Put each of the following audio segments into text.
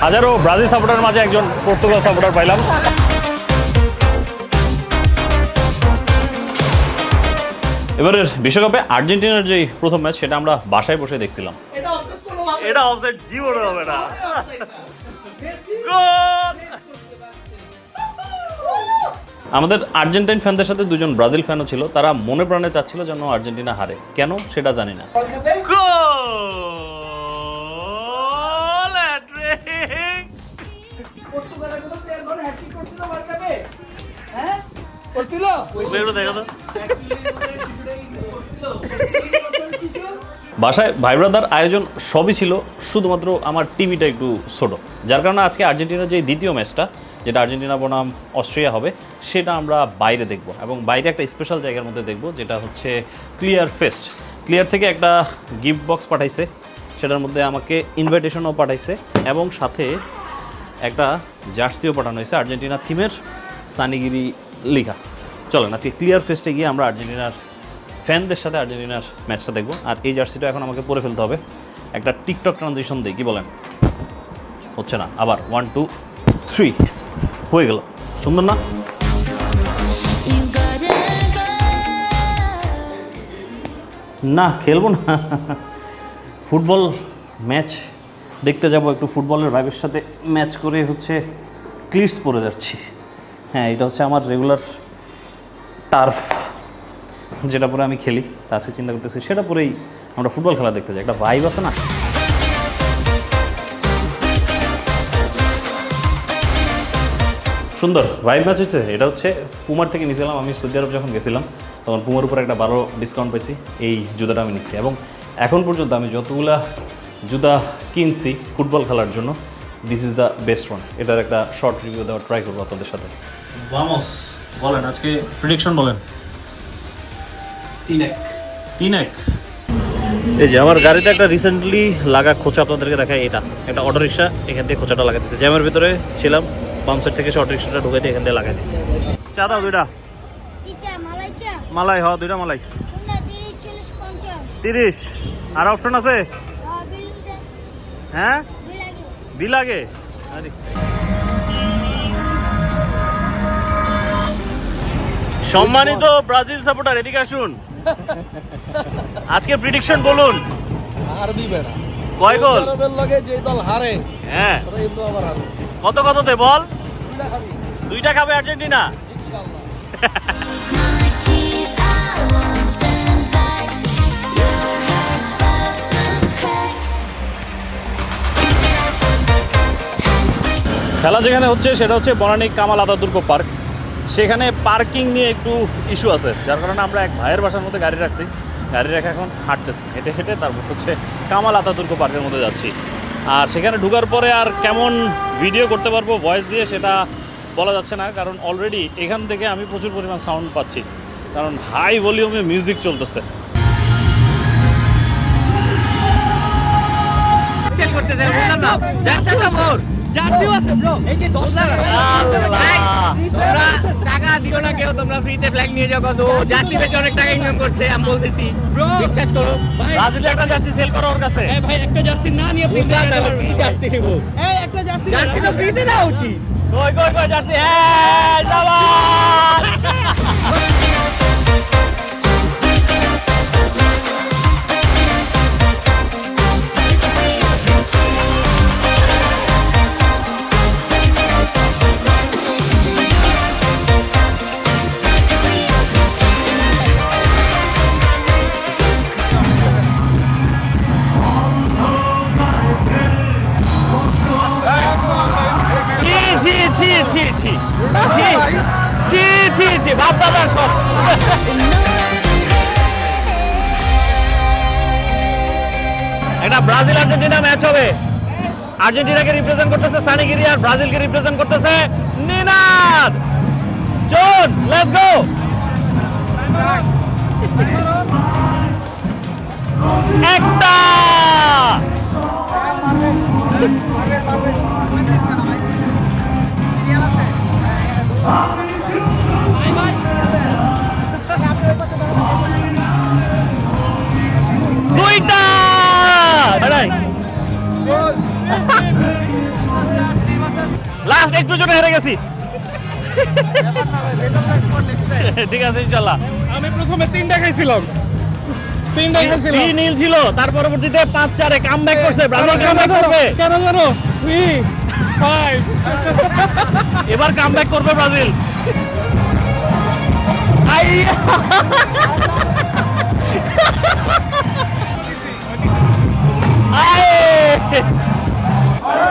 হাজারো Brazil supporter মাঝে একজন পর্তুগাল সাপোর্টার পাইলাম। এবারের বিশ্বকাপে আর্জেন্টিনার যে প্রথম ম্যাচ সেটা আমরা বাসায় বসে দেখছিলাম। এটা অফসাইড জীবনে হবে না। আমাদের আর্জেন্টাইন ফ্যানদের সাথে দুজন ব্রাজিল ফ্যানও ছিল, তারা মনে প্রাণে চাচ্ছিল যেন আর্জেন্টিনা হারে। কেন সেটা জানি না। বাসায় ভাই ব্রাদার আয়োজন সবই ছিল, শুধুমাত্র আমার টিভিটা একটু ছোট, যার কারণে আজকে আর্জেন্টিনার যে দ্বিতীয় ম্যাচটা, যেটা আর্জেন্টিনা বনাম অস্ট্রিয়া হবে, সেটা আমরা বাইরে দেখব এবং বাইরে একটা স্পেশাল জায়গার মধ্যে দেখব, যেটা হচ্ছে ক্লিয়ার ফেস্ট। ক্লিয়ার থেকে একটা গিফট বক্স পাঠাইছে, সেটার মধ্যে আমাকে ইনভাইটেশনও পাঠাইছে এবং সাথে একটা জার্সিও পাঠানো হয়েছে আর্জেন্টিনা থিমের, সানিগিরি লিখা। চলেন আজকে ক্লিয়ার ফেস্টে গিয়ে আমরা আর্জেন্টিনার ফ্যানদের সাথে আর্জেন্টিনার ম্যাচটা দেখবো। আর এই জার্সিটা এখন আমাকে পরে ফেলতে হবে। একটা টিকটক ট্রানজিশন দিই, কি বলেন? হচ্ছে না, আবার 1 2 3 হয়ে গেল। সুন্দর না? না, খেলবো না। ফুটবল ম্যাচ দেখতে যাব, একটু ফুটবলের ভাইবের সাথে ম্যাচ করে হচ্ছে ক্লিটস পরে যাচ্ছি। হ্যাঁ, এটা হচ্ছে আমার রেগুলার টার্ফ, যেটা পরে আমি খেলি। তা আজকে চিন্তা করতেছি সেটা পরেই আমরা ফুটবল খেলা দেখতে যাই, একটা ভাইব আছে না। সুন্দর ভাইব ম্যাচ হচ্ছে। এটা হচ্ছে পুমার থেকে নিয়েছিলাম, আমি সৌদি আরব যখন গেছিলাম তখন পুমার উপরে একটা 12 ডিসকাউন্ট পাইছি, এই জুতাটা আমি নিচ্ছি। এবং এখন পর্যন্ত আমি যতগুলা জুতা কিনছি ফুটবল খেলার জন্য, this is the best one. এটার একটা শর্ট রিভিউ দেওয়ার ট্রাই করবো আপনাদের সাথে। ভামোস, বলেন আজকে প্রেডিকশন বলেন। 3-1। এই যে আমার গাড়িতে একটা রিসেন্টলি লাগা খোঁচা আপনাদেরকে দেখায়। এটা একটা অটো রিক্সা, এখান থেকে খোঁচাটা লাগাই দিচ্ছে। জ্যামের ভিতরে ছিলাম, পাম্পসেট থেকে অটো রিক্সাটা ঢুকে দিয়ে এখান থেকে লাগাই দিচ্ছে। চা দাও দুইটা। মালাই, হ্যাঁ দুইটা মালাই। 30। আর অপশন আছে? হ্যাঁ, বিল আগে। সম্মানিত ব্রাজিল সাপোর্টার, এদিকে আসুন। আজকে প্রেডিকশন বলুন। হারবি বেড়া। কয় গোল? লগে যে দল হারে, হ্যাঁ, এই তো আবার হারবে। কত কততে বল? 2টা খাবি। 2টা খাবে আর্জেন্টিনা ইনশাআল্লাহ। খেলা যেখানে হচ্ছে সেটা হচ্ছে বনানী কামাল আতাতুর্ক পার্ক। সেখানে পার্কিং নিয়ে একটু ইস্যু আছে, যার কারণে আমরা এক ভাইয়ের বাসার মধ্যে গাড়ি রাখছি। গাড়ি রেখে এখন হাঁটতেছি, হেঁটে হেঁটে তারপর হচ্ছে কামাল আতাতুর্ক পার্কের মধ্যে যাচ্ছি। আর সেখানে ঢোকার পরে আর কেমন ভিডিও করতে পারবো ভয়েস দিয়ে সেটা বলা যাচ্ছে না, কারণ অলরেডি এখান থেকে আমি প্রচুর পরিমাণ সাউন্ড পাচ্ছি, কারণ হাই ভলিউমে মিউজিক চলতেছে। জার্সিও আছে ব্রো, এই যে 10 টাকা তোমরা টাকা দিও না কেউ, তোমরা ফ্রিতে ফ্ল্যাগ নিয়ে যাও। কত জার্সি বেচে অনেক টাকা ইনকাম করছে, আমি বলতেছি ব্রো, বিশ্বাস করো। ব্রাজিলে একটা জার্সি সেল করো ওর কাছে। এই ভাই একটা জার্সি না নিয়ে আপনি কি জার্সি নিব? এই একটা জার্সি তো ফ্রিতে দেওয়া উচিত। কই কই কই জার্সি? হ্যাঁ শাবাশ। একটা ব্রাজিল আর্জেন্টিনা ম্যাচ হবে। আর্জেন্টিনাকে রিপ্রেজেন্ট করতেছে সানিগিরি, আর ব্রাজিলকে রিপ্রেজেন্ট করতেছে নিনাদ। চল লেটস গো। একটা দুইটা লাস্ট একটু জন্য হেরে গেছি। ঠিক আছে ইনশাল্লাহ। আমি প্রথমে 3টা খাইছিলাম 3-0 ছিল, তার পরবর্তীতে 5-4 কামব্যাক করছে। ব্রাজিল কামব্যাক করবে কেন জানো 3-5 এবার, কামব্যাক করবে ব্রাজিল।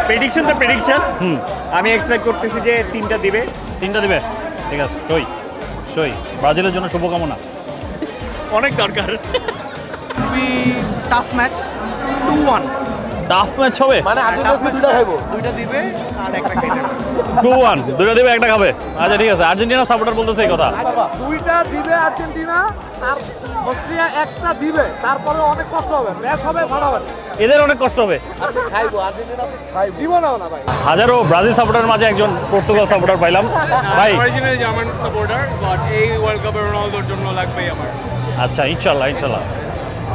প্রেডিকশন তো প্রেডিকশন, আমি এক্সপেক্ট করতেছি যে 3টা দিবে। 3টা দিবে, ঠিক আছে। সই সই, ব্রাজিলের জন্য শুভকামনা। অনেক দরকার। টাফ ম্যাচ 2-1 টাফ ম্যাচ হবে, মানে আর্জেন্টিনা 2টা খাইবো। দুইটা দিবে আর একটা খাইতে হবে 2-1 দুটো দিবে, একটা খাবে। আচ্ছা ঠিক আছে, আর্জেন্টিনা সাপোর্টার বলতেছে এই কথা। 2টা দিবে আর্জেন্টিনা আর অস্ট্রিয়া একটা দিবে, তারপরে অনেক কষ্ট হবে, ম্যাচ হবে ফাটাফাটি। এদের অনেক কষ্ট হবে। খাইবো আর্জেন্টিনা খাইবো, দিব না না ভাই। হাজারো ব্রাজিল সাপোর্টারের মাঝে একজন পর্তুগাল সাপোর্টার পাইলাম ভাই। অরিজিনাল জার্মান সাপোর্টার, বাট এই ওয়ার্ল্ড কাপে রোনালদোর জন্য লাগবেই আমার। আচ্ছা ইনশাল্লাহ ইনশাল্লাহ।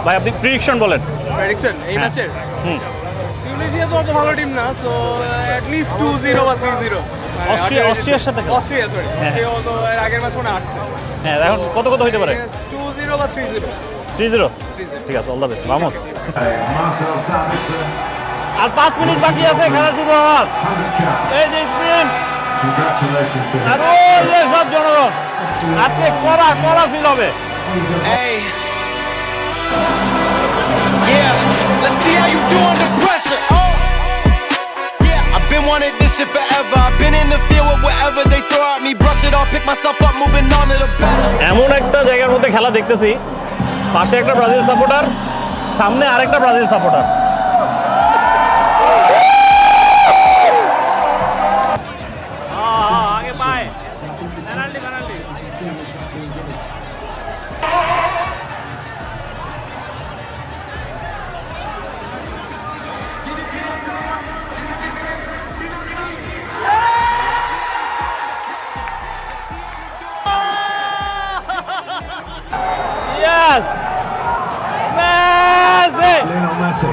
ভাই আপনি প্রেডিকশন বলেন। প্রেডিকশন এই হ্যাঁ। ম্যাচের হুম, টিউনিসিয়া তো অত ভালো টিম না, সো অ্যাট লিস্ট 2-0 বা 3-0। অস্ট্রিয়ার সাথে খেলা। অস্ট্রিয়া সরি, হ্যাঁ। অস্ট্রিয়া তো এর আগের ম্যাচ মনে আসছে। হ্যাঁ, এখন কত কত হইতে পারে? 2-0 বা 3-0। 3-0, ঠিক আছে, অল দ্য বেস্ট, ভামোস। Marcel Sabitzer, আর 5 মিনিট বাকি আছে খেলা শুরু হওয়ার। 100 cap. এই যে স্প্রিন্ট, Congratulations to আর him. ওই যে সব জনগণ আজকে কড়া কড়া ফিল হবে। He's a Hey. Yeah, let's see how you do under pressure. Oh. Yeah, I've been wanting this shit forever. I've been in the field with whatever they throw at me. Brush it off, pick myself up, moving on to the better. এমন একটা জায়গার মধ্যে খেলা দেখতেছি, পাশে একটা Brazil supporter, সামনে আরেকটা ব্রাজিল সাপোর্টার। আগে পায় penalty penalty. Yes! Messi! Lionel Messi.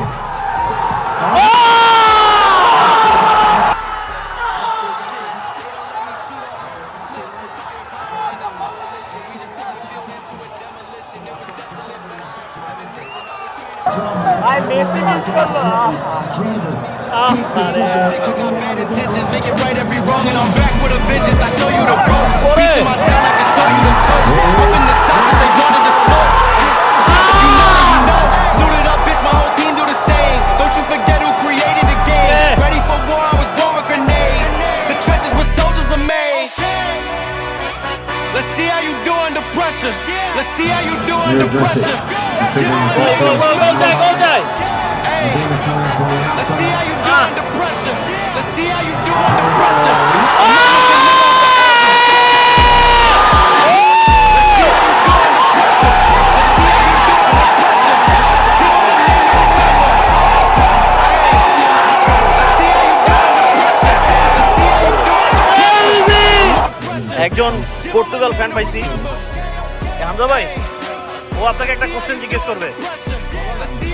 I got bad intentions, make it right every wrong, and I'm back with a vengeance. I show you the ropes. Piece of my town, I can show you the coast. Open the shots if they wanted to smoke. If you know, then you know. Suited up, bitch, my whole team do the same. Don't you forget who created the game. Ready for war, I was born with grenades. The trenches where soldiers are made. Let's see how you do under pressure. Let's see how you do under pressure. Give 'em a name to remember. Hey, let's see how you do under pressure. Let's see how you do under pressure. একজন Portugal fan পাইছি, হামজা ভাই, ও আপনাকে একটা question জিজ্ঞেস করবে। Let's see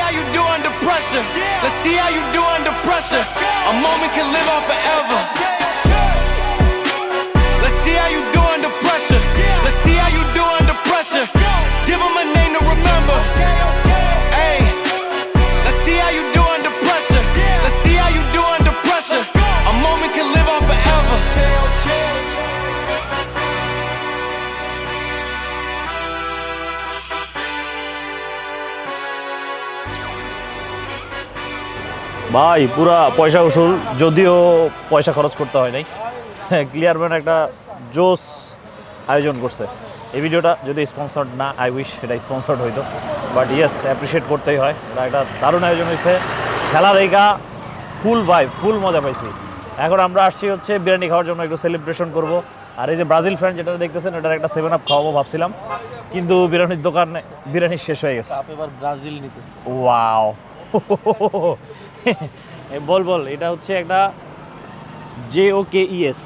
how you do under pressure. Let's see how you do under pressure. A moment can live on forever. Let's see how you do under pressure. Let's see how you do under pressure. Give 'em a name to remember. Hey, ভাই পুরা পয়সা উসুল, যদিও পয়সা খরচ করতে হয় নাই। Clear man একটা জোস আয়োজন করছে। এই ভিডিওটা যদি স্পন্সর্ড না, আই উইশ এটা স্পন্সর্ড হইতো, বাট ইয়েস অ্যাপ্রিসিয়েট করতেই হয়। এটা একটা দারুণ আয়োজন হয়েছে, খেলা দেখা ফুল ভাই, ফুল মজা পাইছি। এখন আমরা আসছি হচ্ছে বিরিয়ানি খাওয়ার জন্য, একটু সেলিব্রেশন করব। আর এই যে ব্রাজিল ফ্যান যেটা দেখতেছেন, এটার একটা 7 আপ খাওয়াবো ভাবছিলাম, কিন্তু বিরিয়ানির দোকানে বিরিয়ানি শেষ হয়ে গেছে। এবার ব্রাজিল নিতেছে। ওয়াও বল বল, এটা হচ্ছে একটা JOKES